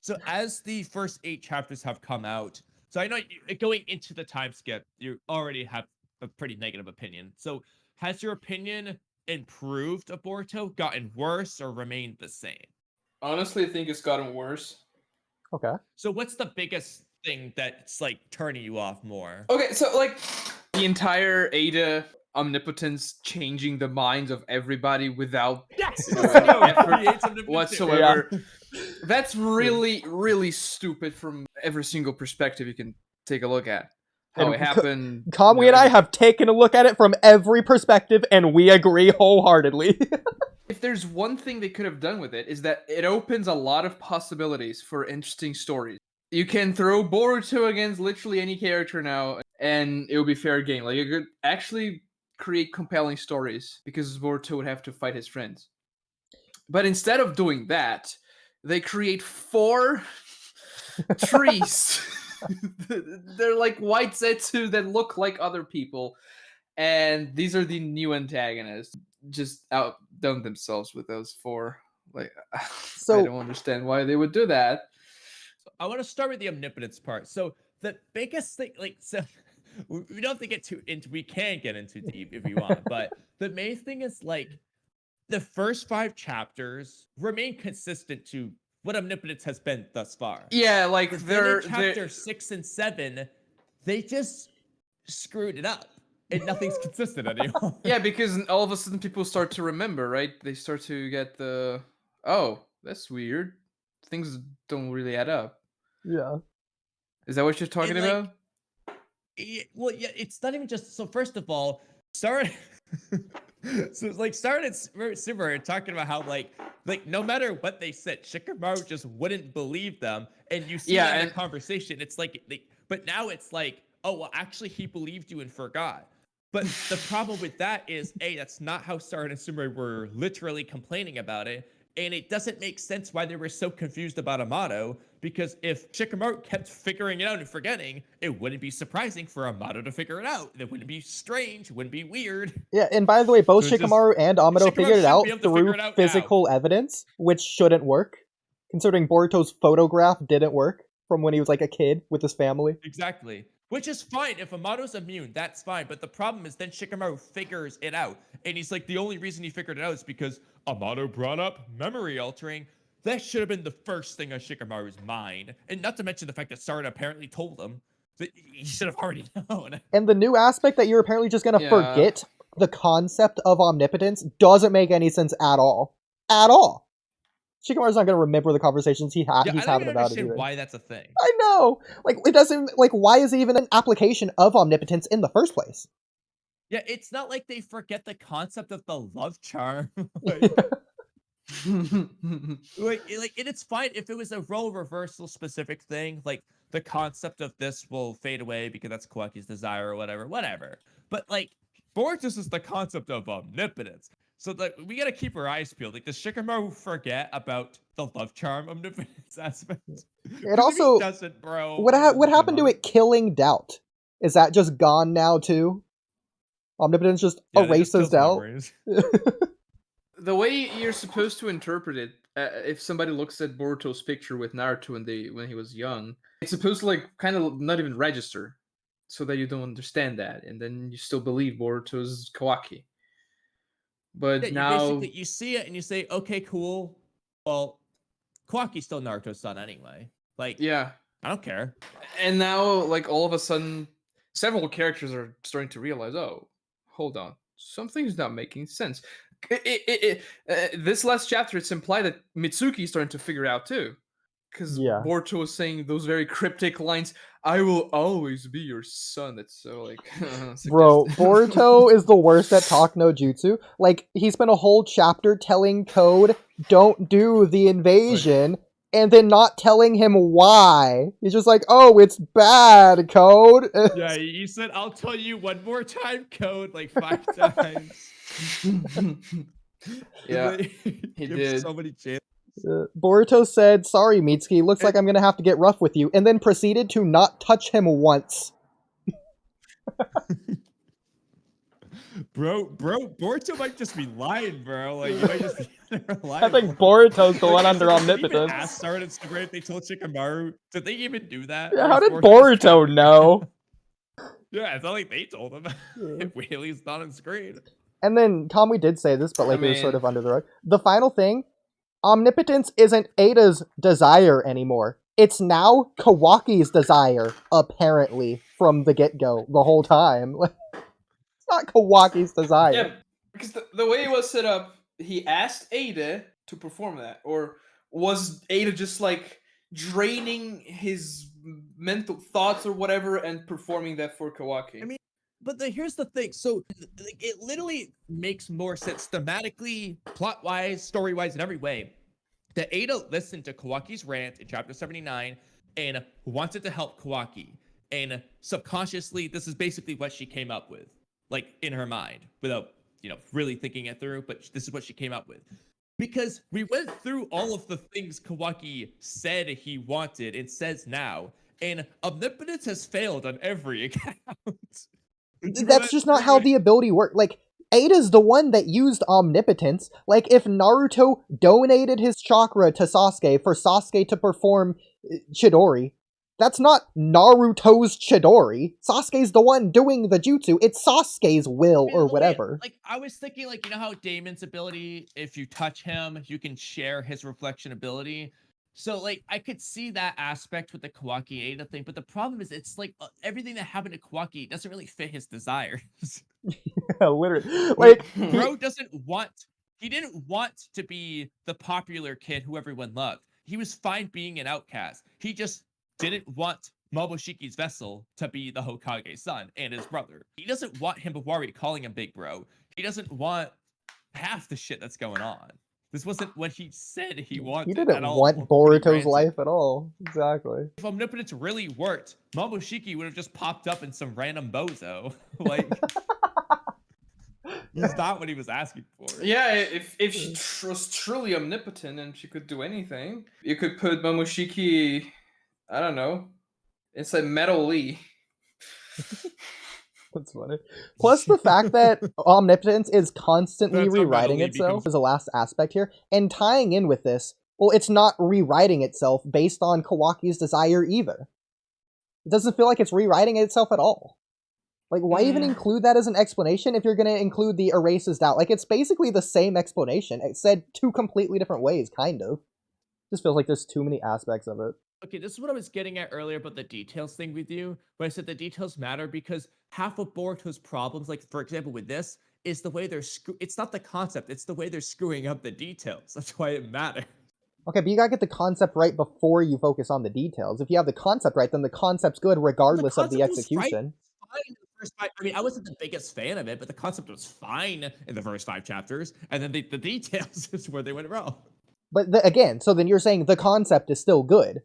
So as the first 8 chapters have come out, so I know going into the time skip, you already have a pretty negative opinion. So has your opinion improved of Boruto, gotten worse, or remained the same? Honestly, I think it's gotten worse. Okay. So what's the biggest thing that's like turning you off more? Okay, so like the entire Ada omnipotence changing the minds of everybody without Yes, effort whatsoever. Yeah. That's really, really stupid from every single perspective you can take a look at. How And it happened. Kamui and I have taken a look at it from every perspective, and we agree wholeheartedly. If there's one thing they could have done with it, is that it opens a lot of possibilities for interesting stories. You can throw Boruto against literally any character now, and it will be fair game. Like, you could actually create compelling stories, because Boruto would have to fight his friends. But instead of doing that, they create 4 trees. They're like white Zetsu that look like other people, and these are the new antagonists. Just outdone themselves with those 4. Like, So I don't understand why they would do that. I want to start with the omnipotence part. So the biggest thing, like, so we don't have to get too into. We can get into deep if we want, but the main thing is like the first 5 chapters remain consistent to what omnipotence has been thus far. Yeah, like But they're then in chapter 6 and 7, they just screwed it up, and nothing's consistent anymore. yeah, because all of a sudden people start to remember, right? They start to get the, oh, that's weird. Things don't really add up. yeah. Is that what you're talking And, like, about? Well, yeah, it's not even just. So first of all, start. So like started super talking about how like no matter what they said, Shikamaru just wouldn't believe them, and you see that in the conversation. It's like, but now it's like, oh well, actually he believed you and forgot. But the problem with that is, that's not how Star and Sumire were literally complaining about it. And it doesn't make sense why they were so confused about Amato, because if Shikamaru kept figuring it out and forgetting, it wouldn't be surprising for Amato to figure it out. It wouldn't be strange, it wouldn't be weird. Yeah, and by the way, both So Shikamaru and Amato Shikamaru figured it should out be able to through figure it out physical evidence, which shouldn't work, considering Boruto's photograph didn't work from when he was like a kid with his family. Exactly. Which is fine. If Amato's immune, that's fine. But the problem is then Shikamaru figures it out. And he's like, the only reason he figured it out is because Amato brought up memory altering. That should have been the first thing on Shikamaru's mind. And not to mention the fact that Sarada apparently told him that he should have already known. And the new aspect that you're apparently just gonna forget the concept of omnipotence doesn't make any sense at all. At all. Shikamaru's not gonna remember the conversations he's having about it. I don't understand why that's a thing. I know. Like, it doesn't, like, why is it even an application of omnipotence in the first place? Yeah, it's not like they forget the concept of the love charm. like, it's fine if it was a role reversal specific thing, like the concept of this will fade away because that's Kawaki's desire or whatever. But like, Vortex is the concept of omnipotence. So like, we gotta keep our eyes peeled. Like, does Shikamaru forget about the love charm omnipotence aspect? It also doesn't, bro. What happened to it killing doubt? Is that just gone now too? Omnipotence just erases doubt. The way you're supposed to interpret it, if somebody looks at Boruto's picture with Naruto when he was young, it's supposed to like kind of not even register, so that you don't understand that, and then you still believe Boruto's Kawaki. But yeah, now you see it and you say, okay, cool. Well, Kawaki's still Naruto's son anyway. Like, yeah, I don't care. And now, like, all of a sudden, several characters are starting to realize, oh, hold on, something's not making sense. This last chapter, it's implied that Mitsuki is starting to figure out too. Because Boruto was saying those very cryptic lines, I will always be your son. That's so, like... Bro, Boruto is the worst at talk no jutsu. Like, he spent a whole chapter telling Code, don't do the invasion, and then not telling him why. He's just like, oh, it's bad, Code. Yeah, he said, I'll tell you one more time, Code, like 5 times. Yeah, he did. So many chances. Boruto said, sorry, Mitsuki, looks like I'm gonna have to get rough with you, and then proceeded to not touch him once. Boruto might just be lying, bro. Like, you might just be I think Boruto's the one under Omnipotence. Ass started so great they told Shikamaru. Did they even do that? Yeah, how did Boruto know? Yeah, it's not like they told him. Whaley's not on screen. And then Kamui did say this, but like it was sort of under the rug. The final thing, Omnipotence isn't Ada's desire anymore. It's now Kawaki's desire, apparently, from the get-go, the whole time. It's not Kawaki's desire. Yeah, because the way it was set up, he asked Ada to perform that. Or was Ada just like draining his mental thoughts or whatever and performing that for Kawaki? I mean, but here's the thing. So it literally makes more sense thematically, plot-wise, story-wise, in every way. That Ada listened to Kawaki's rant in chapter 79 and wanted to help Kawaki. And subconsciously, this is basically what she came up with, like in her mind, without, really thinking it through. But this is what she came up with. Because we went through all of the things Kawaki said he wanted and says now, and Omnipotence has failed on every account. That's just not how the ability works. Like, Ada's the one that used Omnipotence. Like, if Naruto donated his chakra to Sasuke for Sasuke to perform Chidori, that's not Naruto's Chidori. Sasuke's the one doing the jutsu. It's Sasuke's will or whatever. Like, I was thinking, like, you know how Damon's ability, if you touch him, you can share his reflection ability? So, like, I could see that aspect with the Kawaki Ada thing, but the problem is it's like everything that happened to Kawaki doesn't really fit his desires. Yeah, literally. Like, bro he didn't want to be the popular kid who everyone loved. He was fine being an outcast. He just didn't want Momoshiki's vessel to be the Hokage's son and his brother. He doesn't want Himbawari calling him big bro. He doesn't want half the shit that's going on. This wasn't what he said he wanted. He didn't want Boruto's life at all. Exactly. If Omnipotence really worked, Momoshiki would have just popped up in some random bozo. Like, he's not what he was asking for. Yeah, if she was truly omnipotent and she could do anything, you could put Momoshiki, I don't know, inside Metal Lee. That's funny. Plus the fact that Omnipotence is constantly rewriting itself is the last aspect here. And tying in with this, well, it's not rewriting itself based on Kawaki's desire either. It doesn't feel like it's rewriting itself at all. Like, why even include that as an explanation if you're going to include the erases doubt? Like, it's basically the same explanation. It's said two completely different ways, kind of. Just feels like there's too many aspects of it. Okay, this is what I was getting at earlier about the details thing with you, where I said the details matter because half of Boruto's problems, like, for example, with this, is the way they're it's not the concept, it's the way they're screwing up the details. That's why it matters. Okay, but you gotta get the concept right before you focus on the details. If you have the concept right, then the concept's good regardless of the execution. I mean, I wasn't the biggest fan of it, but the concept was fine in the first 5 chapters, and then the details is where they went wrong. But again, so then you're saying the concept is still good.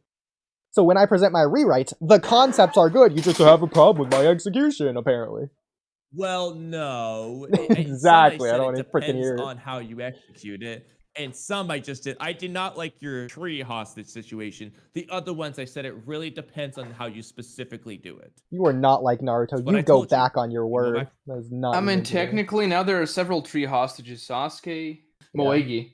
So when I present my rewrites, the concepts are good. You just have a problem with my execution, apparently. Well, no. Exactly. I don't want to freaking hear it. On how you execute it. And some I just did. I did not like your tree hostage situation. The other ones I said it really depends on how you specifically do it. You are not like Naruto. You go back on your word. That is not. I mean, technically now there are several tree hostages: Sasuke, Moegi,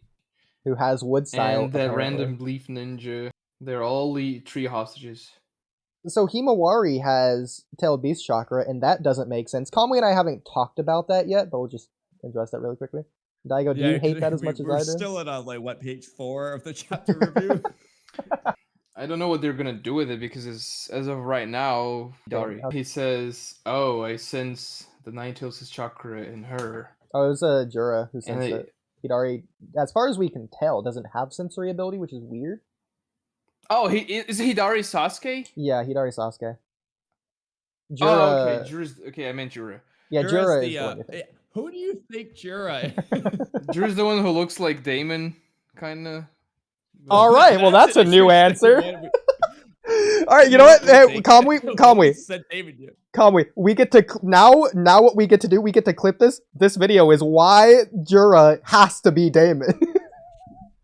who has wood style, and the random leaf ninja. They're all tree hostages. So Himawari has tailed beast chakra, and that doesn't make sense. Kamui and I haven't talked about that yet, but we'll just address that really quickly. Dygo, do you hate that as much as I do? We're still at like what, page 4 of the chapter review? I don't know what they're gonna do with it because as of right now, he says, "Oh, I sense the Nine-Tails' chakra in her." Oh, it was Jura who sensed it. Hidari, as far as we can tell, doesn't have sensory ability, which is weird. Oh, is Hidari Sasuke? Yeah, Hidari Sasuke. Jura... Oh, okay. Okay, I meant Jura. Yeah, Jura is the one. Who do you think Jura is? Jura's the one who looks like Damon, kind of. All right, well, that's a new answer. All right, you know what? Hey, Kamui. We get to now what we get to do, we get to clip this. This video is why Jura has to be Damon.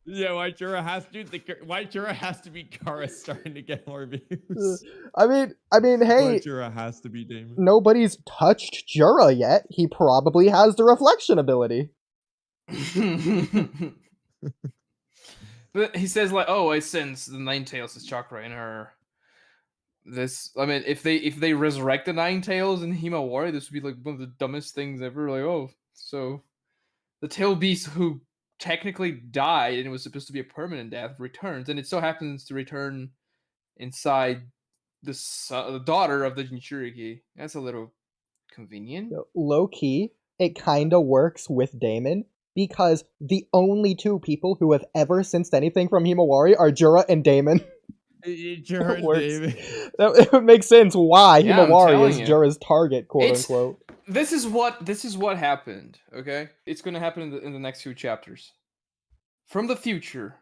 Yeah, why Jura has to be Kara starting to get more views. I mean, Why hey, Jura has to be Damon. nobody's touched Jura yet. He probably has the reflection ability. But he says like, "Oh, I sense the Nine Tails' chakra in her." I mean, if they resurrect the Nine Tails in Himawari, this would be like one of the dumbest things ever. Like, oh, so the tail beast who technically died and was supposed to be a permanent death returns, and it so happens to return inside the daughter of the Jinchuriki. That's a little convenient. Low key, it kind of works with Damon because the only two people who have ever sensed anything from Himawari are Jura and Damon. Jura and works. David. It would make sense why Yeah, I'm Himawari telling is you. Jura's target, quote It's- unquote. This is what happened. Okay, it's going to happen in the next few chapters. From the future,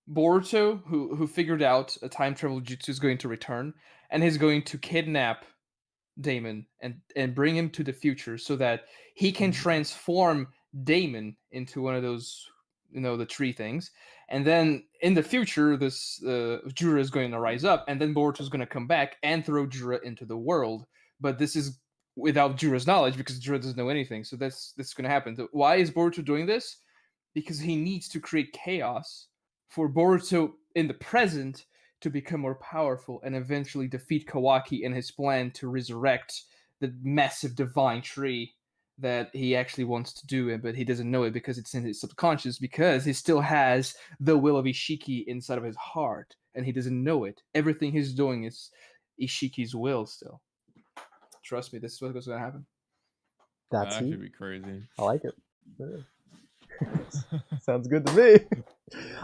Boruto, who figured out a time travel jutsu, is going to return, and he's going to kidnap Damon and bring him to the future so that he can transform Damon into one of those, the tree things. And then in the future, this Jura is going to rise up, and then Boruto is going to come back and throw Jura into the world. But this is without Jura's knowledge because Jura doesn't know anything. So this is going to happen. Why is Boruto doing this? Because he needs to create chaos for Boruto in the present to become more powerful and eventually defeat Kawaki in his plan to resurrect the massive divine tree that he actually wants to do, but he doesn't know it because it's in his subconscious, because he still has the will of Ishiki inside of his heart, and he doesn't know it. Everything he's doing is Ishiki's will still. Trust me, this is what's going to happen. That's That he. should be crazy. I like it. Sounds good to me.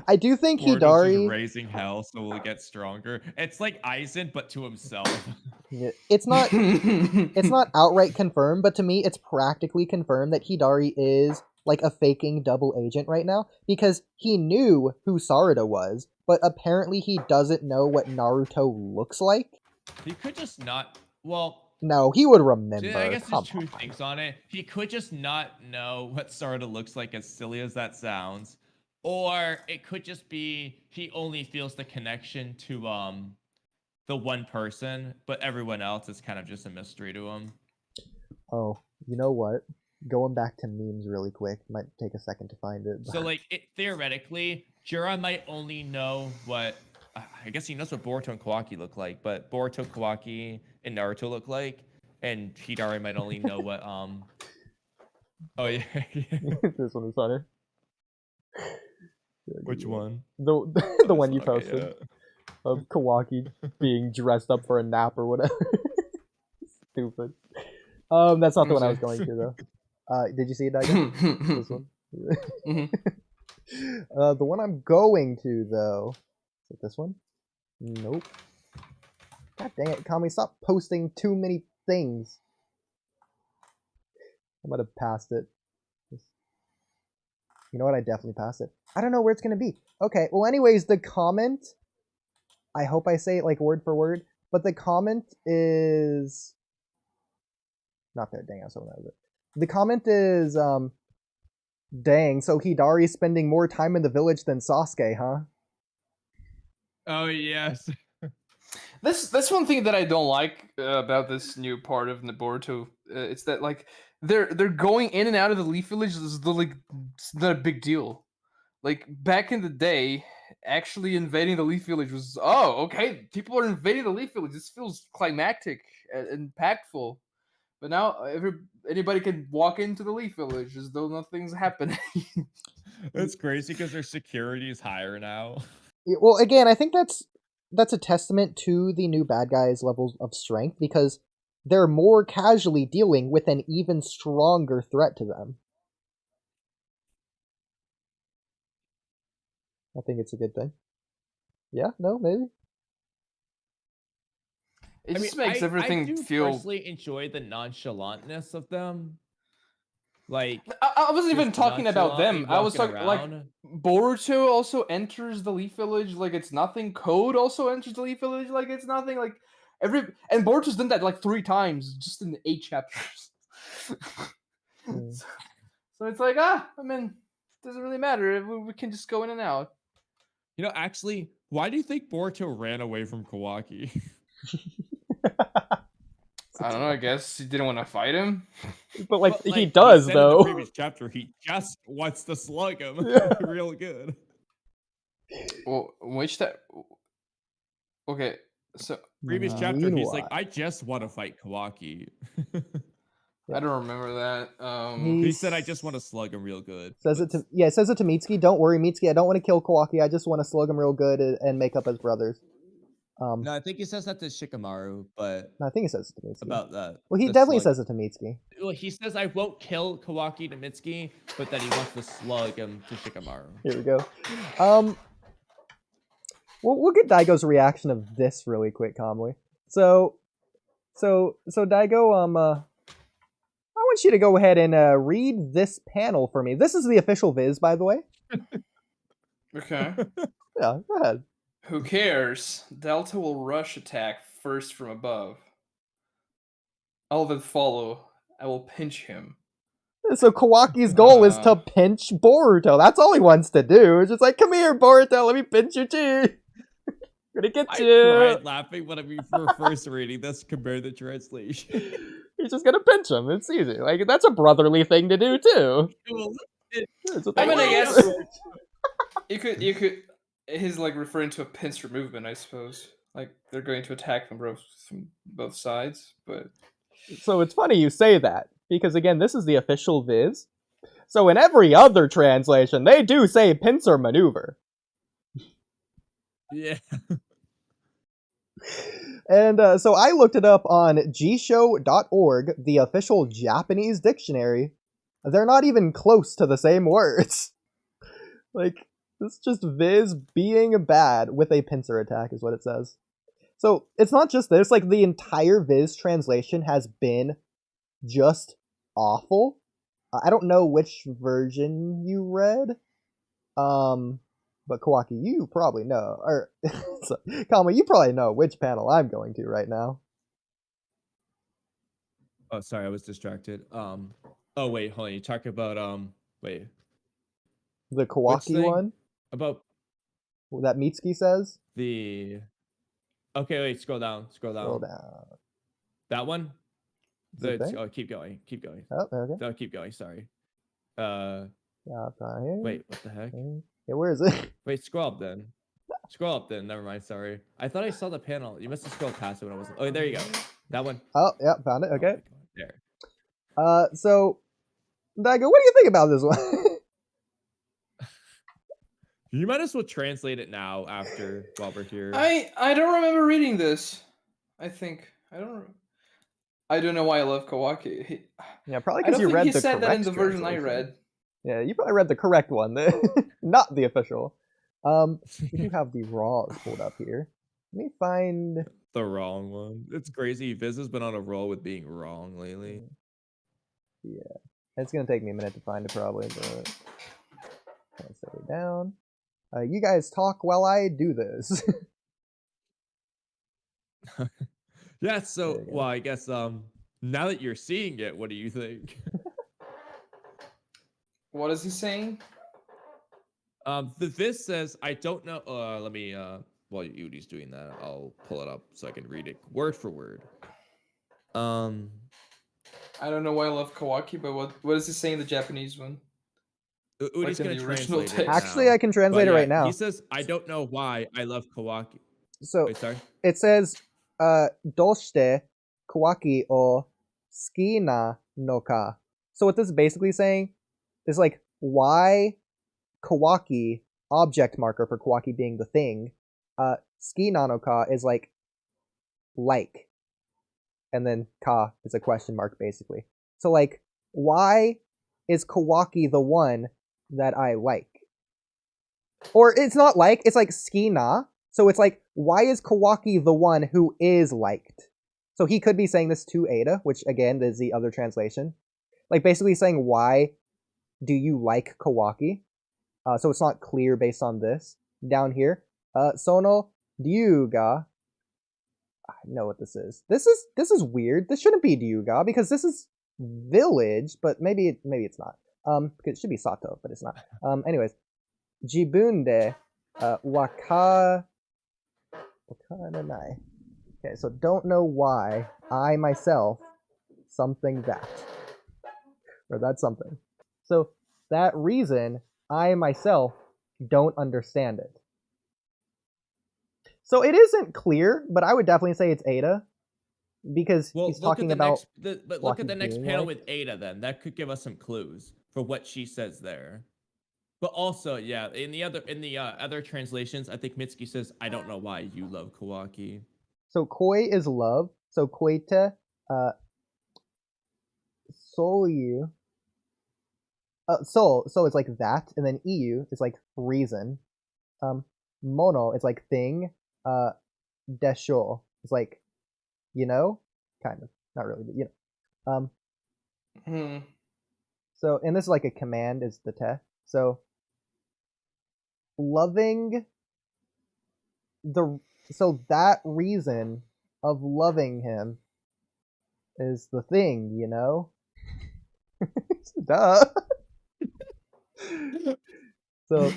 I do think Boruto's just Hidari. raising hell, so will get stronger. It's like Aizen, but to himself. It's not. It's not outright confirmed, but to me, it's practically confirmed that Hidari is like a faking double agent right now because he knew who Sarada was, but apparently he doesn't know what Naruto looks like. He could just not. Well, No, he would remember. I guess there's Come two on. things on it. He could just not know what Sarada looks like, as silly as that sounds, or it could just be he only feels the connection to the one person, but everyone else is kind of just a mystery to him. Oh, you know what? Going back to memes really quick. Might take a second to find it. So like theoretically, Jura might only know what I guess he knows what Boruto and Kawaki look like, but Boruto, Kawaki, and Naruto look like, and Hidari might only know what Oh yeah. This one is funny. Which one? The one you Okay, posted yeah. of Kawaki being dressed up for a nap or whatever. Stupid. That's not the one I was going to though. Did you see it, Dygo? This one. The one I'm going to though. Is it this one? Nope. God dang it, Kamui, stop posting too many things. I might have passed it. You know what? I definitely passed it. I don't know where it's gonna be. Okay, well anyways, the comment, I hope I say it like word for word, but the comment is not there. Dang, I was hoping that was it. The comment is dang, so Hidari's spending more time in the village than Sasuke, huh? Oh yes. That's one thing that I don't like about this new part of Boruto. It's that like they're going in and out of the Leaf Village. It's not a big deal. Like back in the day, actually invading the Leaf Village was okay. People are invading the Leaf Village. This feels climactic and impactful. But now anybody can walk into the Leaf Village as though nothing's happening. That's crazy because their security is higher now. Well, again, I think that's a testament to the new bad guys' levels of strength because they're more casually dealing with an even stronger threat to them. I think it's a good thing. Yeah, no, maybe. It just makes everything I do feel. personally enjoy the nonchalantness of them. Like I wasn't even just talking about them. nonchalantly I was walking talking like around. Boruto also enters the Leaf Village like it's nothing. Code also enters the Leaf Village like it's nothing. Like and Boruto's done that like 3 times just in 8 chapters. So it's like I mean, doesn't really matter. We can just go in and out. Actually, why do you think Boruto ran away from Kawaki? I don't know. I guess he didn't want to fight him. But like, But, he does said though. In the previous chapter, he just wants to slug him real good. Well, which that? Okay, so Previous chapter, he's like, I just want to fight Kawaki. I don't remember that. He said, I just want to slug him real good. Says it to Mitsuki. Don't worry, Mitsuki. I don't want to kill Kawaki. I just want to slug him real good and make up as brothers. No, I think he says that to Shikamaru, but I think he says it to Mitsuki. about that. Well, he definitely says it to Mitsuki. Well, he says I won't kill Kawaki to Mitsuki, but that he wants to slug him to Shikamaru. Here we go. We'll get Daigo's reaction of this really quick, Kamui. So Daigo, I want you to go ahead and read this panel for me. This is the official viz, by the way. Okay. Yeah, go ahead. Who cares? Delta will rush attack first from above. I'll then follow. I will pinch him. So Kawaki's goal is to pinch Boruto. That's all he wants to do. It's just like, come here, Boruto, let me pinch your chin. Gonna get you. I cried laughing when we were first reading this compared to the translation. He's just gonna pinch him. It's easy. Like, that's a brotherly thing to do too. I mean, I guess you could. He's like referring to a pincer movement, I suppose. Like they're going to attack from both sides, but. So it's funny you say that, because again, this is the official viz. So in every other translation, they do say pincer maneuver. Yeah. And so I looked it up on gshow.org, the official Japanese dictionary. They're not even close to the same words. Like, it's just viz being bad with a pincer attack is what it says. So it's not just this, like the entire viz translation has been just awful. I don't know which version you read. But Kawaki, you probably know, or so, Kamui, you probably know which panel I'm going to right now. Oh, sorry, I was distracted. Oh wait, hold on. You talk about wait. The Kawaki one? About that Mitsuki says? The okay, wait, scroll down. Scroll down. That one? Oh, keep going. Oh, okay. No, keep going, sorry. Yeah, right here. Wait, what the heck? Yeah, where is it? Wait, scroll up then. Never mind, sorry. I thought I saw the panel. You must have scrolled past it when I wasn't. Oh, there you go. That one. Oh, yeah, found it. Okay. There. So, Daigo, what do you think about this one? You might as well translate it now while we're here. I don't remember reading this. I don't know why I love Kawaki. Yeah, probably because you read the correct said that in the version I read. Yeah, you probably read the correct one, not the official. You have the raws pulled up here. Let me find the wrong one. It's crazy. Viz has been on a roll with being wrong lately. Yeah, it's gonna take me a minute to find it probably, but I'll set it down. You guys talk while I do this. Yeah. So, well, I guess now that you're seeing it, what do you think? What is he saying? This says, I don't know. Let me, while Oodie's doing that, I'll pull it up so I can read it word for word. I don't know why I love Kawaki, but what is he saying in the Japanese one? Oodie's Like going to original translate it text. Actually, I can translate it right now. He says, I don't know why I love Kawaki. So, wait, sorry? It says, doshite Kawaki o suki na no ka. So what this is basically saying is like, why Kawaki, object marker for Kawaki being the thing, suki na no ka is like, and then ka is a question mark basically. So like, why is Kawaki the one that I like? Or it's not like, it's like suki na. So it's like, why is Kawaki the one who is liked? So he could be saying this to Ada, which again is the other translation. Like basically saying, why do you like Kawaki? So it's not clear based on this. Down here, sono ryuga. I know what this is. This is weird. This shouldn't be ryuga because this is village, but maybe it's not. Because it should be Sato, but it's not. Anyways, Jibun de wakaranai. Okay, so don't know why I myself something that. Or that's something. So that reason I myself don't understand it. So it isn't clear, but I would definitely say it's Ada. Because he's talking about look at the next panel like... with Ada then. That could give us some clues for what she says there. But also, yeah, in the other translations, I think Mitsuki says, "I don't know why you love Kawaki." So koi is love. So koite, soyu. So it's like that, and then iu is like reason. Mono is like thing. Desho is like, kind of, not really, but So, and this is like a command, is the te. So loving so that reason of loving him is the thing, Duh. So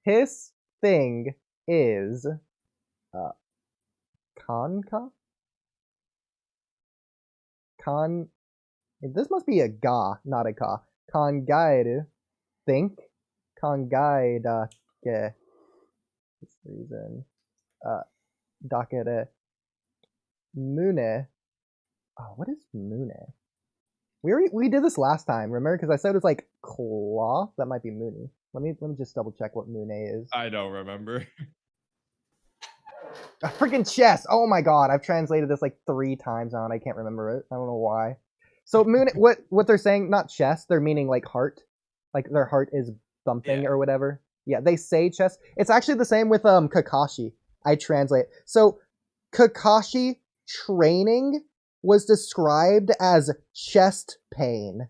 his thing is kanka? This must be a ga, not a ka. Kangaeru, think. Kangaedake. This reason. Dakere. Mune. Oh, what is mune? We did this last time, remember? Because I said it was like claw. That might be muni. Let me just double check what mune is. I don't remember. A freaking chest! Oh my god, I've translated this like 3 times now and I can't remember it. I don't know why. So mune, what they're saying, not chest, they're meaning like heart. Like their heart is thumping or whatever. Yeah, they say chest. It's actually the same with Kakashi. I translate. So Kakashi training was described as chest pain.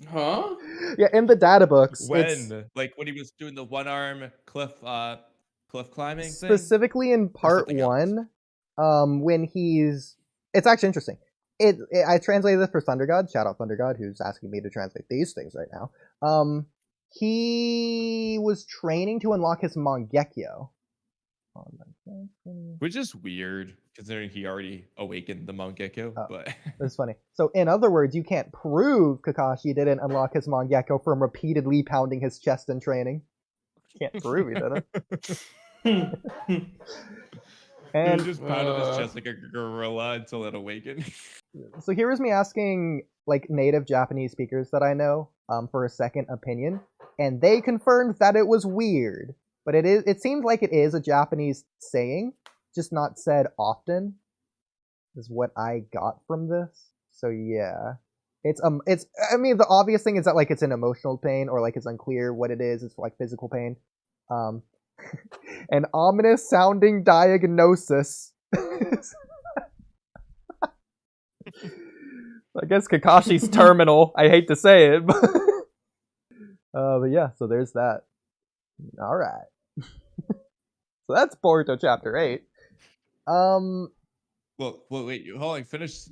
Huh? Yeah, in the data books. When he was doing the one-arm cliff climbing specifically thing? In part 1, when he's... It's actually interesting. I translated this for Thunder God. Shout out Thunder God, who's asking me to translate these things right now. He was training to unlock his Mangekyo. Which is weird, considering he already awakened the Mangekyo, but... That's funny. So, in other words, you can't prove Kakashi didn't unlock his Mangekyo from repeatedly pounding his chest in training. Can't prove he didn't. And he just pounded his chest like a gorilla until it awakened. So here is me asking like native Japanese speakers that I know for a second opinion, and they confirmed that it was weird. But it seems like it is a Japanese saying, just not said often, is what I got from this. So yeah. I mean, the obvious thing is that like it's an emotional pain, or like it's unclear what it is. It's like physical pain. An ominous sounding diagnosis. I guess Kakashi's terminal. I hate to say it, but yeah, so there's that. All right. So that's Boruto chapter 8. Well, wait, hold on. Finish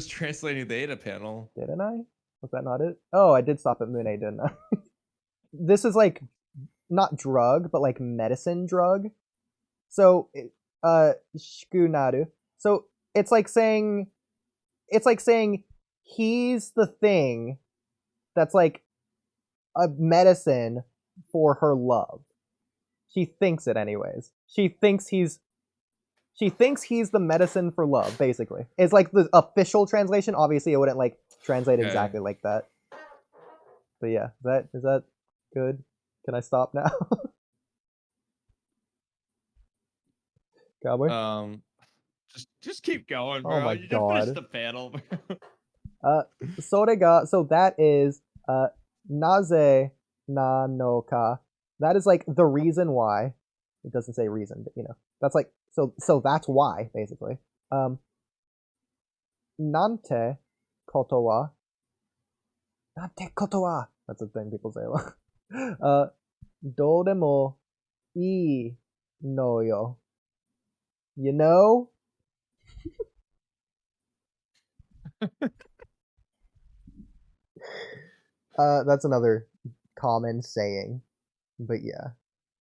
translating the Ada panel. Didn't I? Was that not it? Oh, I did stop at Mune, didn't I? This is like not drug, but like medicine drug. So, shikunaru. So it's like saying he's the thing that's like a medicine for her love. She thinks it anyways. She thinks he's the medicine for love, basically. It's like the official translation. Obviously, it wouldn't like translate exactly like that. But yeah, is that good? Can I stop now? Cowboy? Just keep going, bro. Oh my you god. Just finish the panel. So that is naze na no ka. That is like the reason why. It doesn't say reason, but that's like so that's why, basically. Nante koto wa. Nante koto wa. That's the thing people say a lot. Dodemo ii no yo. You know? That's another common saying, but yeah.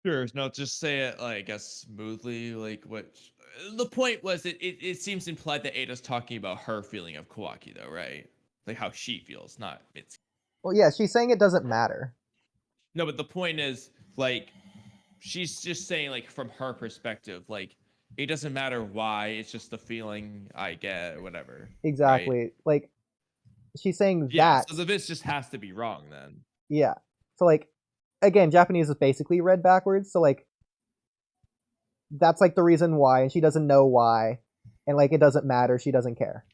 Sure. No, just say it like I guess smoothly. Like what the point was, it seems implied that Ada's talking about her feeling of Kawaki, though, right? Like how she feels, not Mitsuki. Well, yeah, she's saying it doesn't matter. No, but the point is, like, she's just saying, like, from her perspective, like, it doesn't matter why, it's just the feeling I get, whatever. Exactly. Right? Like, she's saying Yeah, that. so this just has to be wrong then. Yeah. So, like, again, Japanese is basically read backwards, so, like, that's, like, the reason why, and she doesn't know why, and, like, it doesn't matter, she doesn't care.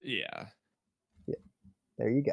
Yeah. There you go.